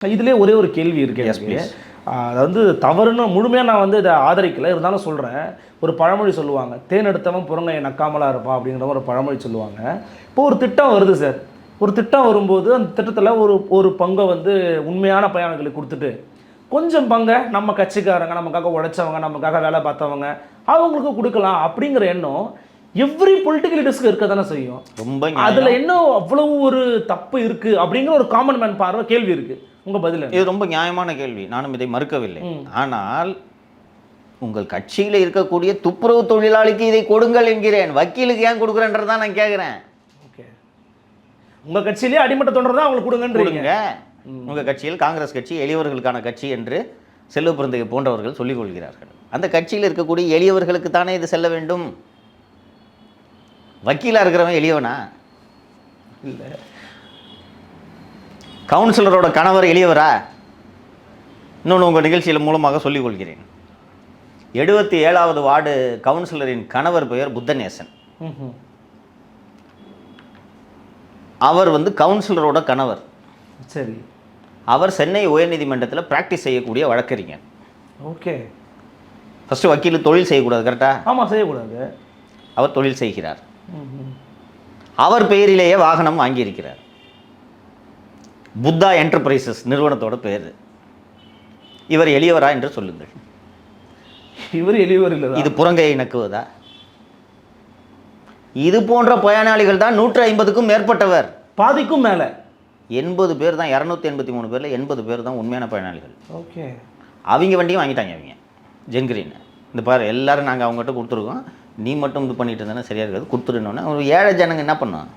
இதுலேயே ஒரே ஒரு கேள்வி இருக்கு எனக்கு. அது வந்து தவறுன்னு முழுமையாக நான் வந்து இதை ஆதரிக்கலை, இருந்தாலும் சொல்கிறேன். ஒரு பழமொழி சொல்லுவாங்க, தேன் எடுத்தவன் புறங்கையை நக்காமலாக இருப்பான் அப்படிங்கிற ஒரு பழமொழி சொல்லுவாங்க. இப்போ ஒரு திட்டம் வருது சார். ஒரு திட்டம் வரும்போது அந்த திட்டத்தில் ஒரு பங்கை வந்து உண்மையான பயனாளிகளுக்கு கொடுத்துட்டு கொஞ்சம் பங்கை நம்ம கட்சிக்காரங்க, நமக்காக உழைச்சவங்க, நமக்காக வேலை பார்த்தவங்க அவங்களுக்கு கொடுக்கலாம் அப்படிங்கிற எண்ணம் எவ்ரி பொலிட்டிக்கல் லீடர்ஸ்க்கு இருக்க தானே செய்யும். ரொம்ப அதில் என்ன அவ்வளவு ஒரு தப்பு இருக்குது அப்படிங்கிற ஒரு காமன் மேன் பார்வை கேள்வி இருக்குது. உங்கள் பதில்? இது ரொம்ப நியாயமான கேள்வி, நானும் இதை மறுக்கவில்லை. ஆனால் உங்கள் கட்சியில் இருக்கக்கூடிய துப்புரவு தொழிலாளிக்கு இதை கொடுங்கள் என்கிறேன், வக்கீலுக்கு ஏன் கொடுக்குறேன்றதான் நான் கேட்குறேன். ஓகே, உங்கள் கட்சியிலேயே அடிமட்ட தொண்டர் தான் அவங்களுக்கு கொடுங்க. உங்கள் கட்சியில் காங்கிரஸ் கட்சி எளியவர்களுக்கான கட்சி என்று செல்வ பிறந்தகை போன்றவர்கள் சொல்லிக் கொள்கிறார்கள். அந்த கட்சியில் இருக்கக்கூடிய எளியவர்களுக்கு தானே இது செல்ல வேண்டும். வக்கீலாக இருக்கிறவன் எளியவனா? இல்லை. கவுன்சிலரோட கணவர் எளியவரா? இன்னொன்று உங்கள் நிகழ்ச்சியில் மூலமாக சொல்லிக் கொள்கிறேன். 77வது வார்டு கவுன்சிலரின் கணவர் பெயர் புத்தநேசன். அவர் வந்து கவுன்சிலரோட கணவர். சரி. அவர் சென்னை உயர்நீதிமன்றத்தில் பிராக்டிஸ் செய்யக்கூடிய வழக்கறிஞர். ஓகே. ஃபஸ்ட்டு வக்கீல் தொழில் செய்யக்கூடாது, கரெக்டா? ஆமாம், செய்யக்கூடாது. அவர் தொழில் செய்கிறார். அவர் பெயரிலேயே வாகனம் வாங்கியிருக்கிறார். புத்தா என்டர்பிரைசஸ் நிறுவனத்தோட பேர். இவர் எளியவரா என்று சொல்லுங்கள். இவர் எளியவர் இல்லை. இது புறங்கையை நக்குவதா? இது போன்ற பயனாளிகள் தான் 150க்கும் மேற்பட்டவர், பாதிக்கும் மேலே 80 பேர் தான். 283 பேரில் 80 பேர் தான் உண்மையான பயனாளிகள். ஓகே. அவங்க வண்டியும் வாங்கிட்டாங்க. அவங்க ஜென்கிரீன் இந்த பாரு, எல்லாரும் நாங்கள் அவங்ககிட்ட கொடுத்துருக்கோம், நீ மட்டும் இது பண்ணிட்டு இருந்தானே சரியாக இருக்காது, கொடுத்துருந்தோன்னே ஒரு ஏழை ஜனங்க என்ன பண்ணும்?